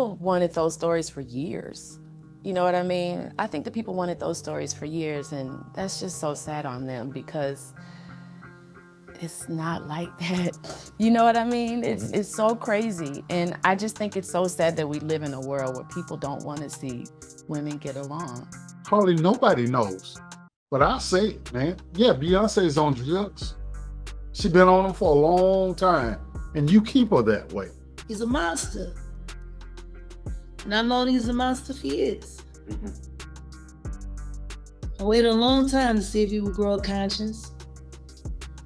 People wanted those stories for years. You know what I mean? I think the people wanted those stories for years, and that's just so sad on them because it's not like that. You know what I mean? It's so crazy. And I just think it's so sad that we live in a world where people don't want to see women get along. Hardly nobody knows. But I say it, man. Yeah, Beyonce's on drugs. She been on them for a long time. And you keep her that way. He's a monster. And I've known he's a monster for years. I waited a long time to see if he would grow a conscience.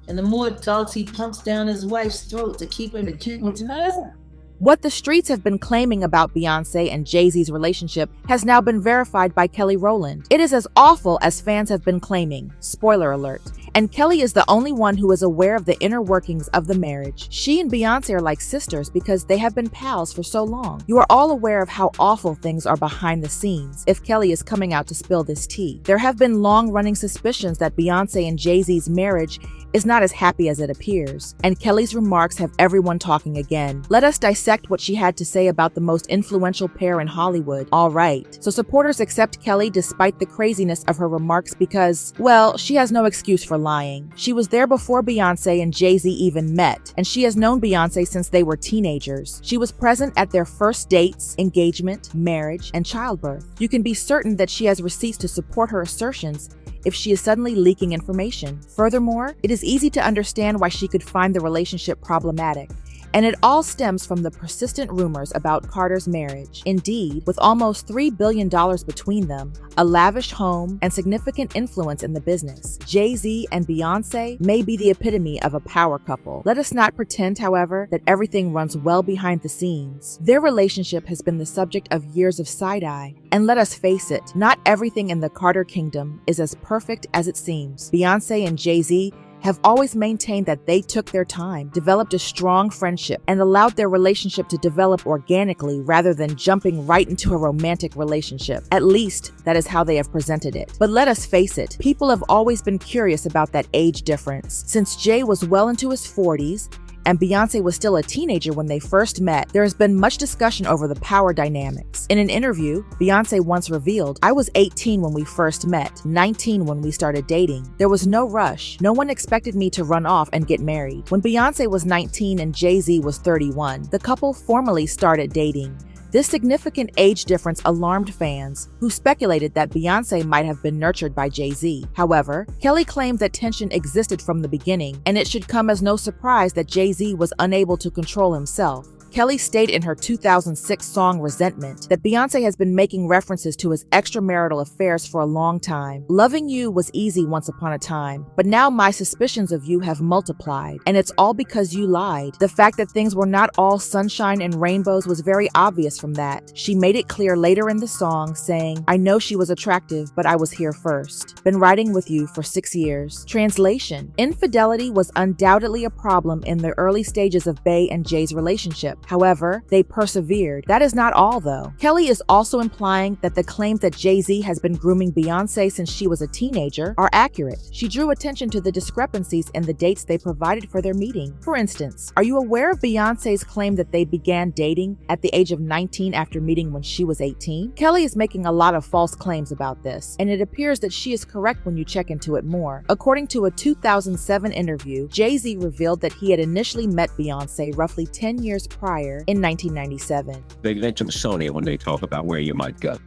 And the more dogs he pumps down his wife's throat to keep him to her. What the streets have been claiming about Beyonce and Jay-Z's relationship has now been verified by Kelly Rowland. It is as awful as fans have been claiming. Spoiler alert. And Kelly is the only one who is aware of the inner workings of the marriage. She and Beyonce are like sisters because they have been pals for so long. You are all aware of how awful things are behind the scenes if Kelly is coming out to spill this tea. There have been long-running suspicions that Beyonce and Jay-Z's marriage is not as happy as it appears, and Kelly's remarks have everyone talking again. Let us dissect what she had to say about the most influential pair in Hollywood. All right, so supporters accept Kelly despite the craziness of her remarks because, well, she has no excuse for lying. She was there before Beyonce and Jay-Z even met, and she has known Beyonce since they were teenagers. She was present at their first dates, engagement, marriage, and childbirth. You can be certain that she has receipts to support her assertions if she is suddenly leaking information. Furthermore, it is easy to understand why she could find the relationship problematic. And it all stems from the persistent rumors about Carter's marriage. Indeed, with almost $3 billion between them, a lavish home, and significant influence in the business, Jay-Z and Beyonce may be the epitome of a power couple. Let us not pretend, however, that everything runs well behind the scenes. Their relationship has been the subject of years of side-eye, and let us face it, not everything in the Carter kingdom is as perfect as it seems. Beyonce and Jay-Z have always maintained that they took their time, developed a strong friendship, and allowed their relationship to develop organically rather than jumping right into a romantic relationship. At least, that is how they have presented it. But let us face it, people have always been curious about that age difference. Since Jay was well into his 40s, and Beyonce was still a teenager when they first met, there has been much discussion over the power dynamics. In an interview, Beyonce once revealed, "I was 18 when we first met, 19 when we started dating. There was no rush. No one expected me to run off and get married." When Beyonce was 19 and Jay-Z was 31, the couple formally started dating. This significant age difference alarmed fans, who speculated that Beyonce might have been nurtured by Jay-Z. However, Kelly claimed that tension existed from the beginning, and it should come as no surprise that Jay-Z was unable to control himself. Kelly stated in her 2006 song Resentment that Beyonce has been making references to his extramarital affairs for a long time. "Loving you was easy once upon a time, but now my suspicions of you have multiplied, and it's all because you lied. The fact that things were not all sunshine and rainbows was very obvious from that." She made it clear later in the song, saying, "I know she was attractive, but I was here first. Been riding with you for 6 years." Translation: infidelity was undoubtedly a problem in the early stages of Bey and Jay's relationship. However, they persevered. That is not all, though. Kelly is also implying that the claims that Jay-Z has been grooming Beyonce since she was a teenager are accurate. She drew attention to the discrepancies in the dates they provided for their meeting. For instance, are you aware of Beyonce's claim that they began dating at the age of 19 after meeting when she was 18? Kelly is making a lot of false claims about this, and it appears that she is correct when you check into it more. According to a 2007 interview, Jay-Z revealed that he had initially met Beyonce roughly 10 years prior in 1997. They mention Sony when they talk about where you might go.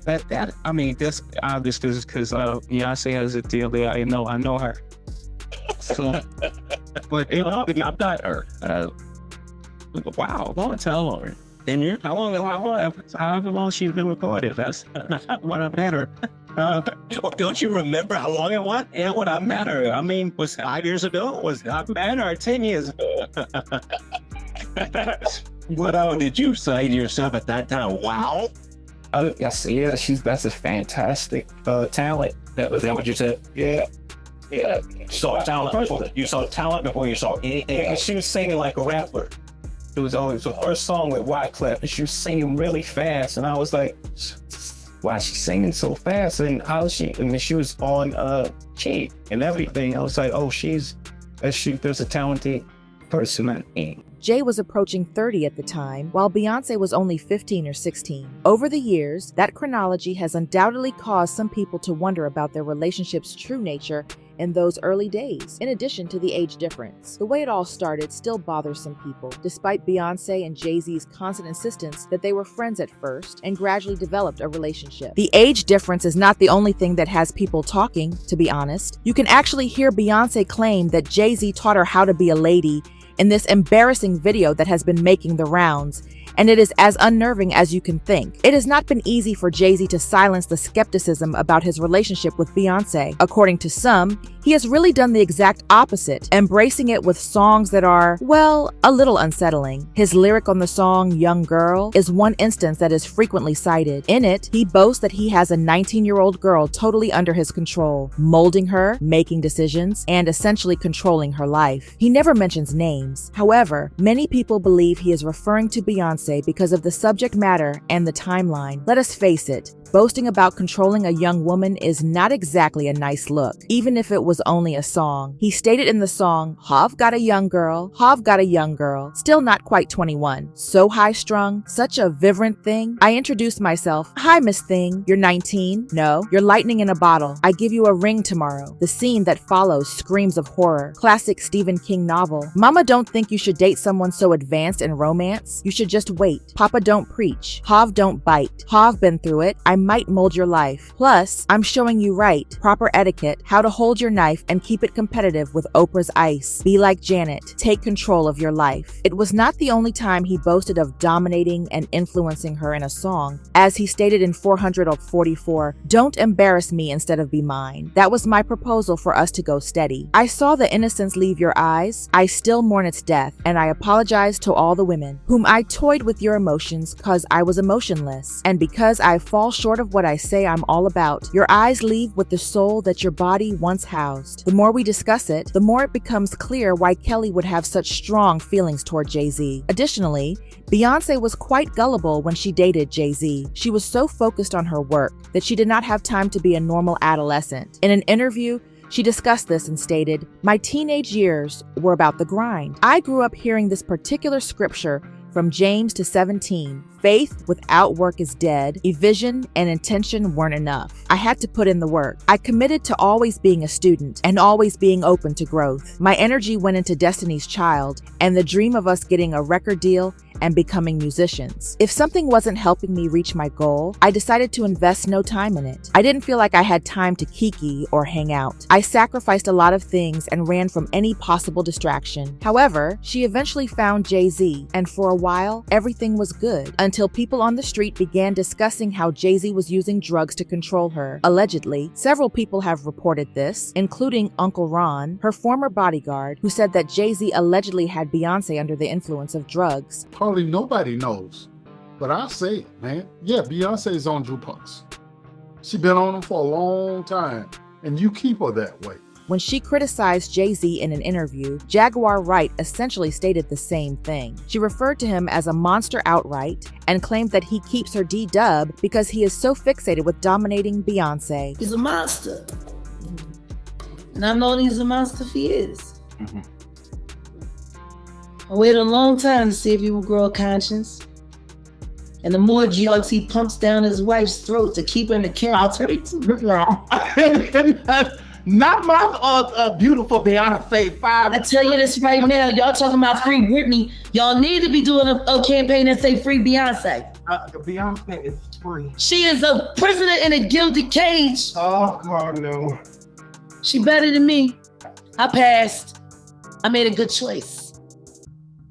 I mean, this obviously because Beyonce has a deal there. I know her. So, but I'm not her. Wow, long time longer. 10 years? However long she's been recorded. That's not what I met her. Don't you remember how long it was? Yeah, what I met her. I mean, was 5 years ago? Was I met her 10 years ago? What did you say to yourself at that time? Wow. Yes, yeah, that's a fantastic talent. That was that what you said? Yeah. Yeah. You saw talent before you saw anything. Yeah, she was singing like a rapper. It was always the first song with Wyclef, and she was singing really fast, and I was like, why is she singing so fast? And how is she? I mean, she was on key and everything. I was like, oh, there's a talented person. Jay was approaching 30 at the time, while Beyonce was only 15 or 16. Over the years, that chronology has undoubtedly caused some people to wonder about their relationship's true nature in those early days, in addition to the age difference. The way it all started still bothers some people, despite Beyonce and Jay-Z's constant insistence that they were friends at first and gradually developed a relationship. The age difference is not the only thing that has people talking, to be honest. You can actually hear Beyonce claim that Jay-Z taught her how to be a lady in this embarrassing video that has been making the rounds, and it is as unnerving as you can think. It has not been easy for Jay-Z to silence the skepticism about his relationship with Beyonce. According to some, he has really done the exact opposite, embracing it with songs that are, well, a little unsettling. His lyric on the song Young Girl is one instance that is frequently cited. In it, he boasts that he has a 19-year-old girl totally under his control, molding her, making decisions, and essentially controlling her life. He never mentions names. However, many people believe he is referring to Beyonce because of the subject matter and the timeline. Let us face it, boasting about controlling a young woman is not exactly a nice look, even if it was only a song. He stated in the song, "Hav got a young girl, Hav got a young girl, still not quite 21. So high-strung, such a vibrant thing. I introduced myself, hi Miss Thing, you're 19? No, you're lightning in a bottle. I give you a ring tomorrow." The scene that follows screams of horror. Classic Stephen King novel. Mama don't think you should date someone so advanced in romance. You should just wait. Papa don't preach. Hav don't bite. Hav been through it. I might mold your life. Plus, I'm showing you right, proper etiquette, how to hold your knife and keep it competitive with Oprah's ice. Be like Janet. Take control of your life. It was not the only time he boasted of dominating and influencing her in a song. As he stated in 444, "Don't embarrass me instead of be mine. That was my proposal for us to go steady. I saw the innocence leave your eyes. I still mourn its death, and I apologize to all the women whom I toyed with your emotions cause I was emotionless, and because I fall short of what I say I'm all about. Your eyes leave with the soul that your body once housed." The more we discuss it, the more it becomes clear why Kelly would have such strong feelings toward Jay-Z. Additionally, Beyonce was quite gullible when she dated Jay-Z. She was so focused on her work that she did not have time to be a normal adolescent. In an interview, she discussed this and stated, "My teenage years were about the grind. I grew up hearing this particular scripture from James to 17. Faith without work is dead. A vision and intention weren't enough. I had to put in the work. I committed to always being a student and always being open to growth. My energy went into Destiny's Child and the dream of us getting a record deal and becoming musicians. If something wasn't helping me reach my goal, I decided to invest no time in it. I didn't feel like I had time to kiki or hang out. I sacrificed a lot of things and ran from any possible distraction." However, she eventually found Jay-Z, and for a while, everything was good, until people on the street began discussing how Jay-Z was using drugs to control her. Allegedly, several people have reported this, including Uncle Ron, her former bodyguard, who said that Jay-Z allegedly had Beyonce under the influence of drugs. Hardly nobody knows, but I say it, man. Yeah, Beyonce's on drugs. She been on them for a long time, and you keep her that way. When she criticized Jay-Z in an interview, Jaguar Wright essentially stated the same thing. She referred to him as a monster outright and claimed that he keeps her D-Dub because he is so fixated with dominating Beyonce. He's a monster. And I've known he's a monster for years. I waited a long time to see if he would grow a conscience. And the more drugs he pumps down his wife's throat to keep her in the care, I'll tell you. Not my beautiful Beyonce 5. I tell you this right now, y'all talking about free Britney. Y'all need to be doing a campaign that say free Beyonce. Beyonce is free. She is a prisoner in a gilded cage. Oh, God, no. She better than me. I passed. I made a good choice.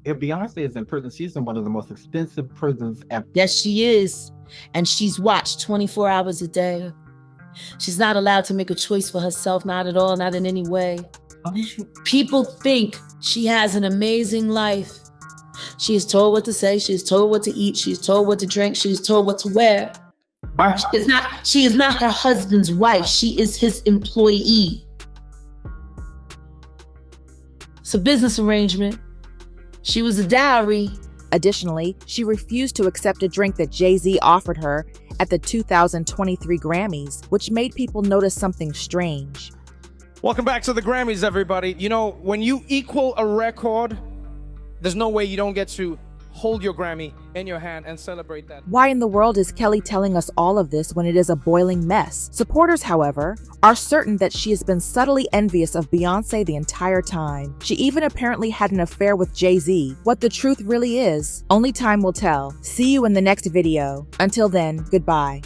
If Beyonce is in prison, she's in one of the most expensive prisons ever. Yes, she is. And she's watched 24 hours a day. She's not allowed to make a choice for herself, not at all, not in any way. People think she has an amazing life. She is told what to say, she is told what to eat, she is told what to drink, she is told what to wear. She is not her husband's wife, she is his employee. It's a business arrangement. She was a dowry. Additionally, she refused to accept a drink that Jay-Z offered her at the 2023 Grammys, which made people notice something strange. Welcome back to the Grammys, everybody. You know, when you equal a record There's no way you don't get to hold your Grammy in your hand and celebrate that. Why in the world is Kelly telling us all of this when it is a boiling mess? Supporters, however, are certain that she has been subtly envious of Beyonce the entire time. She even apparently had an affair with Jay-Z. What the truth really is, only time will tell. See you in the next video. Until then, goodbye.